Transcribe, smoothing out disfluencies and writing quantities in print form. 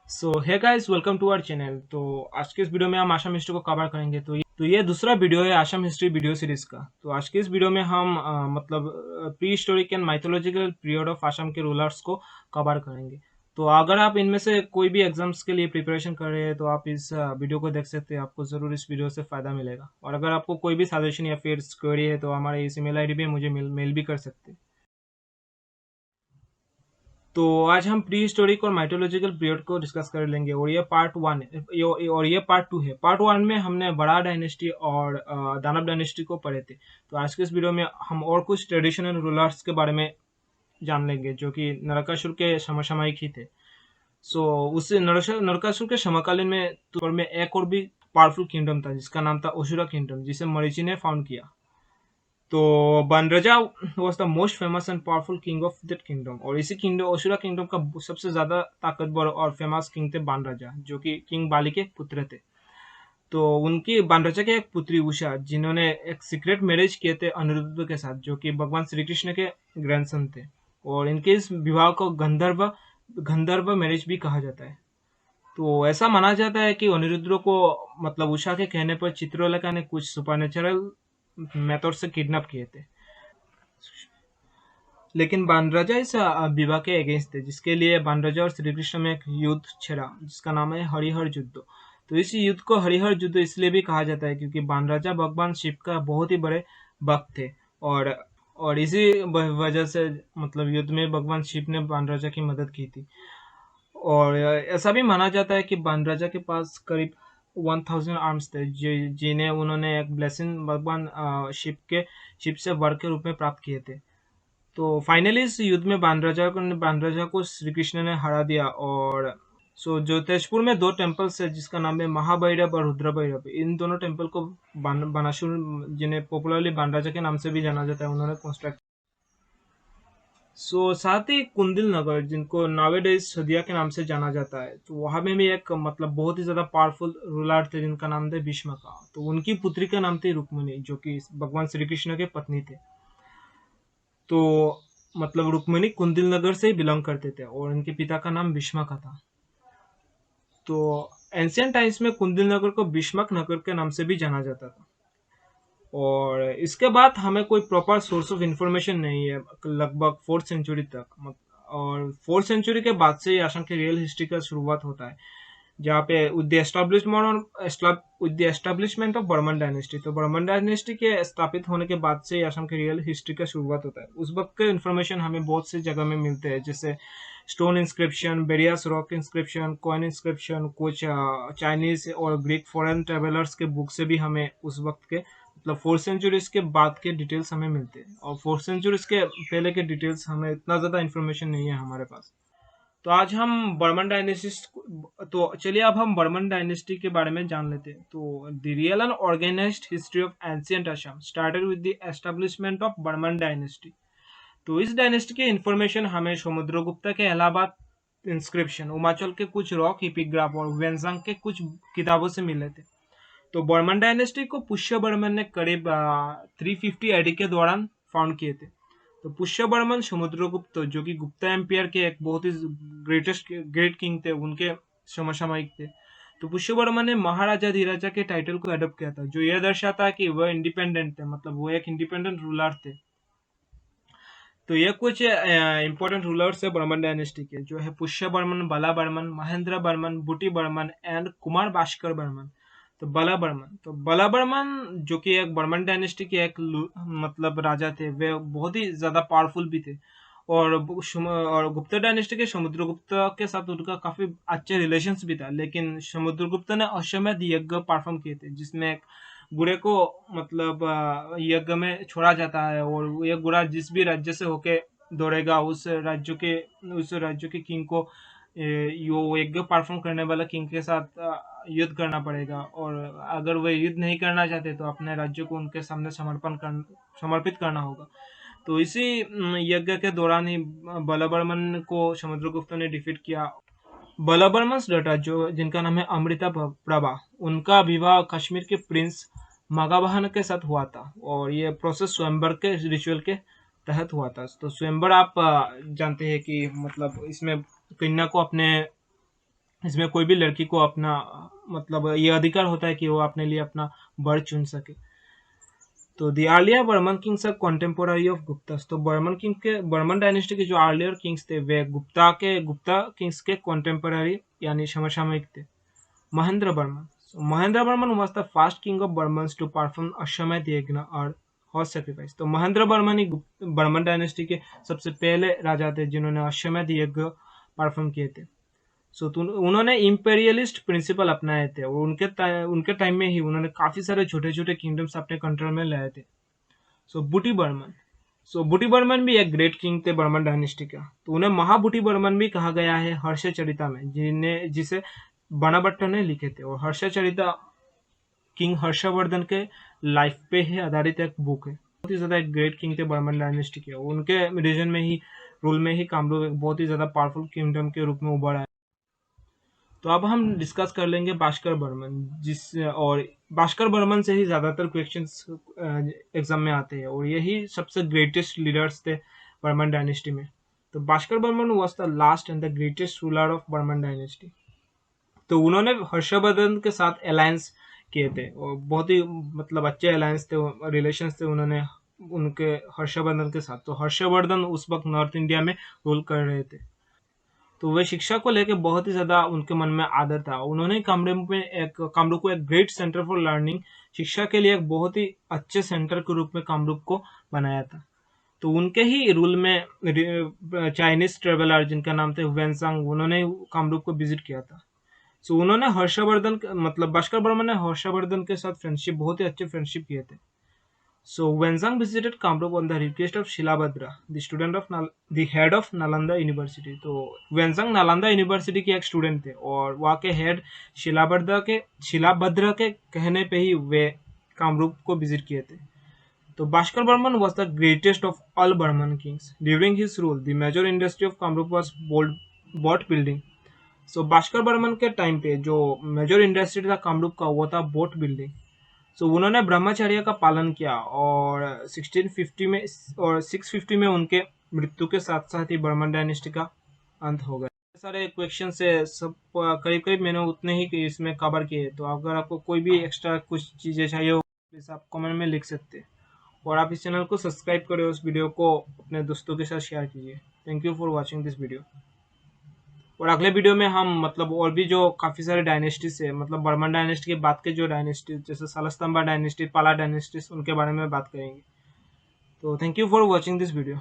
So hey guys, welcome to our channel. तो आज के इस वीडियो में हम आसाम हिस्ट्री को कवर करेंगे। तो ये दूसरा वीडियो है आसाम हिस्ट्री वीडियो सीरीज का। तो आज के इस वीडियो में हम pre historic and mythological period of Assam के रूलर्स को कवर करेंगे। तो अगर आप इनमें से कोई भी एग्जाम्स के लिए प्रिपरेशन कर रहे हैं तो आप इस वीडियो को देख सकते हैं। आपको ज़रूर इस वीडियो से फ़ायदा मिलेगा। और अगर आपको कोई भी सजेशन या फिर क्वेरी है तो हमारे इस ईमेल आईडी पे मुझे मेल भी कर सकते हैं। तो आज हम प्री हिस्टोरिक और माइथोलॉजिकल पीरियड को डिस्कस कर लेंगे। और ये पार्ट वन है, और ये पार्ट टू है। पार्ट वन में हमने बड़ा डायनेस्टी और दानव डायनेस्टी को पढ़े थे। तो आज के इस वीडियो में हम और कुछ ट्रेडिशनल रूलर्स के बारे में जान लेंगे जो कि नरकासुर के समसामयिक ही थे। सो उस नरकासुर के समकालीन में तो में एक और भी पावरफुल किंगडम था जिसका नाम था असुरा किंगडम, जिसे मरीचि ने फाउंड किया। तो Banaraja was the most famous and powerful king of that kingdom. और इसी किंगडम असुरा किंगडम का सबसे ज्यादा ताकतवर और फेमस किंग थे बानराजा, जो कि किंग बाली के पुत्र थे। तो उनकी बानराजा की एक पुत्री उषा, जिन्होंने एक सीक्रेट मैरिज किए थे अनिरुद्ध के साथ, जो कि भगवान श्री कृष्ण के ग्रैंडसन थे। और इनके इस विवाह को गंधर्व गंधर्व मैरिज भी कहा जाता है। तो ऐसा माना जाता है कि अनिरुद्ध को उषा के कहने पर चित्रलेखा ने कुछ सुपरनेचुरल मेथड से किडनैप किए थे। लेकिन बानराजा इस विवाह के अगेंस्ट थे, जिसके लिए बानराजा और श्री कृष्ण में एक युद्ध छिड़ा जिसका नाम है हरिहर युद्ध। तो इस युद्ध को हरिहर युद्ध इसलिए भी कहा जाता है क्योंकि बानराजा भगवान शिव का बहुत ही बड़े भक्त थे। और और इसी वजह से युद्ध में भगवान शिव ने बानराजा की मदद की थी। और ऐसा भी माना जाता है कि बानराजा के पास करीब 1000 आर्म्स थे, जिन्हें उन्होंने एक ब्लेसिंग भगवान शिव से वर के रूप में प्राप्त किए थे। तो फाइनली इस युद्ध में बानराजा को श्री कृष्ण ने हरा दिया। और जो तेजपुर में दो टेम्पल्स है जिसका नाम है महाभैरव और रुद्र भैरव, इन दोनों टेम्पल को बानासुर, जिन्हें पॉपुलरली बानराजा के नाम से भी जाना जाता है, उन्होंने कंस्ट्रक्ट। साथ ही कुंदिल नगर, जिनको नावेडेज सदिया के नाम से जाना जाता है, तो वहां में भी एक बहुत ही ज्यादा पावरफुल रूलर थे जिनका नाम था भीष्म का। तो उनकी पुत्री का नाम थी रुक्मिणी, जो कि भगवान श्री कृष्ण के पत्नी थे। तो रुक्मिणी कुंदिल नगर से बिलोंग करते थे और उनके पिता का नाम भीष्म का था। तो एंशियंट टाइम्स में कुंदिल नगर को भीष्मक नगर के नाम से भी जाना जाता था। और इसके बाद हमें कोई प्रॉपर सोर्स ऑफ इंफॉर्मेशन नहीं है लगभग 4th सेंचुरी तक। और 4th सेंचुरी के बाद से ही असम की रियल हिस्ट्री का शुरुआत होता है, जहाँ पे with the establishment of Barman dynasty. तो बर्मन डायनेस्टी के स्थापित होने के बाद से असम की रियल हिस्ट्री का शुरुआत होता है। उस वक्त के इन्फॉर्मेशन हमें बहुत सी जगह में मिलते हैं, जैसे stone inscription, various rock inscription, coin inscription, कुछ चाइनीज और ग्रीक फॉरेन ट्रेवलर्स के बुक से भी हमें उस वक्त के 4th सेंचुरीज के बाद के डिटेल्स हमें मिलते हैं। और 4th सेंचुरीज के पहले के डिटेल्स हमें इतना ज़्यादा इन्फॉर्मेशन नहीं है हमारे पास। तो आज हम बर्मन डायनेस्टी, तो चलिए अब हम बर्मन डायनेस्टी के बारे में जान लेते हैं। तो the real and organised history of ancient Assam started with the establishment of Barman dynasty. तो इस डायनेस्टी के इंफॉर्मेशन हमें समुद्रगुप्त के इलाहाबाद इंस्क्रिप्शन, हिमाचल के कुछ रॉक एपिग्राफ और वेंजांग के कुछ किताबों से मिले थे। तो बर्मन डायनेस्टी को पुष्य बर्मन ने करीब 350 एडी के दौरान फाउंड किए थे। तो पुष्य बर्मन समुद्रगुप्त, जो कि गुप्ता एम्पायर के एक बहुत ही ग्रेट किंग थे, उनके समसामयिक थे। तो पुष्य बर्मन ने महाराजा धीराजा के टाइटल को अडॉप्ट किया था, जो यह दर्शाता है कि वह इंडिपेंडेंट थे, वो एक इंडिपेंडेंट रूलर थे। तो ये कुछ इंपॉर्टेंट रूलर्स है बर्मन डायनेस्टी के, जो है पुष्य बर्मन, बला बर्मन, महेंद्र बर्मन, बुटी बर्मन एंड कुमार भास्कर बर्मन। तो बला बर्मन जो कि एक बर्मन डायनेस्टी के एक राजा थे, वे बहुत ही ज्यादा पावरफुल भी थे। और गुप्त डायनेस्टी के समुद्रगुप्त के साथ उनका काफी अच्छे रिलेशंस भी था, लेकिन समुद्रगुप्त ने अश्वमेध यज्ञ परफॉर्म किए थे, जिसमें एक गुड़े को यज्ञ में छोड़ा जाता है। और ये गुड़ा जिस भी राज्य से होके दौड़ेगा, उस राज्य के किंग को यो यज्ञ परफॉर्म करने वाला किंग के साथ युद्ध करना पड़ेगा। और अगर वे युद्ध नहीं करना चाहते तो अपने राज्य को उनके सामने समर्पित करना होगा। तो इसी यज्ञ के दौरान ही बलबर्मन को समुद्रगुप्त ने डिफीट किया। बलबर्मन्स डॉटर, जो जिनका नाम है अमृता प्रभा, उनका विवाह कश्मीर के प्रिंस मगाबहन के साथ हुआ था। और ये प्रोसेस स्वयंवर के रिचुअल के तहत हुआ था। तो स्वयंवर आप जानते हैं कि इसमें कन्या को अपने इसमें कोई भी लड़की को अपना मतलब ये अधिकार होता है कि वो अपने लिए अपना वर चुन सके। तो the earlier Barman kings are contemporary of Guptas. तो बर्मन डायनेस्टी के जो अर्लियर किंग्स थे वे गुप्ता किंग्स के कॉन्टेम्पोररी यानी समसामयिक थे। Mahendra Burman, Mahendra Burman was the first king of Burmans to perform अश्वमेध यज्ञ और हॉर्स सैक्रिफाइस। तो महेंद्र बर्मन ही बर्मन डायनेस्टी के सबसे पहले राजा थे जिन्होंने अश्वमेध यज्ञ परफॉर्म किए थे। तो उन्होंने इंपेरियलिस्ट प्रिंसिपल अपनाए थे और उनके टाइम में ही उन्होंने काफी सारे छोटे छोटे किंगडम्स अपने कंट्रोल में लाए थे। बुटी बर्मन, बुटी बर्मन भी एक ग्रेट किंग थे बर्मन डायनेस्टी का। तो उन्हें महाबुटी बर्मन भी कहा गया है हर्षचरिता में, जिसे बाणाभट्ट ने लिखे थे। और हर्षचरिता किंग हर्षवर्धन के लाइफ पे ही आधारित एक बुक है। बहुत ही ज्यादा एक ग्रेट किंग थे बर्मन डायनेस्टी के। उनके रीजन में ही रूल में ही कामरूप एक बहुत ही ज्यादा पावरफुल किंगडम के रूप में उभर आया। तो अब हम डिस्कस कर लेंगे भास्कर बर्मन, और भास्कर बर्मन से ही ज्यादातर क्वेश्चंस एग्जाम में आते हैं और यही सबसे ग्रेटेस्ट लीडर्स थे बर्मन डायनेस्टी में। तो Bhaskar Barman was the last and the greatest ruler of Barman dynasty. तो उन्होंने हर्षवर्धन के साथ अलायंस किए थे और बहुत ही मतलब अच्छे अलायंस थे, रिलेशंस थे उन्होंने उनके हर्षवर्धन के साथ। तो हर्षवर्धन उस वक्त नॉर्थ इंडिया में रूल कर रहे थे। तो वे शिक्षा को लेकर बहुत ही ज्यादा उनके मन में आदर था। उन्होंने कामरूप को एक ग्रेट सेंटर फॉर लर्निंग, शिक्षा के लिए एक बहुत ही अच्छे सेंटर के रूप में कामरूप को बनाया था। तो उनके ही रूल में चाइनीज ट्रेवलर जिनका नाम था वेनसांग, उन्होंने कामरूप को विजिट किया था। उन्होंने मतलब भास्कर बर्मन ने हर्षवर्धन के साथ बहुत ही अच्छे फ्रेंडशिप किए थे। Wenzhang visited Kamrup on the request of Shilabhadra, the head of Nalanda University। तो वेंजंग नालंदा यूनिवर्सिटी के एक स्टूडेंट थे और वहाँ के हेड शिलाभद्र के कहने पे ही वे कामरूप को विजिट किए थे। तो Bhaskar Burman was the greatest of all Burman kings. During his rule, the major industry of Kamrup was boat building। Bhaskar Burman के टाइम पे जो मेजर इंडस्ट्री था कामरूप का वो था बोट बिल्डिंग। उन्होंने ब्रह्मचर्य का पालन किया और 650 में उनके मृत्यु के साथ साथ ही बर्मन डायनेस्टी का अंत हो गया। सारे क्वेश्चन से सब करीब करीब मैंने उतने ही इसमें कवर किए। तो अगर आपको कोई भी एक्स्ट्रा कुछ चीजें चाहिए हो प्लीज आप कमेंट में लिख सकते हैं। और आप इस चैनल को सब्सक्राइब करें, उस वीडियो को अपने दोस्तों के साथ शेयर कीजिए। Thank you for watching this video. और अगले वीडियो में हम मतलब और भी जो काफी सारे डायनेस्टीज है, मतलब बर्मन डायनेस्टी के बाद के जो डायनेस्टी जैसे सालस्तंबा डायनेस्टी, पाला डायनेस्टी, उनके बारे में बात करेंगे। तो thank you for watching this video.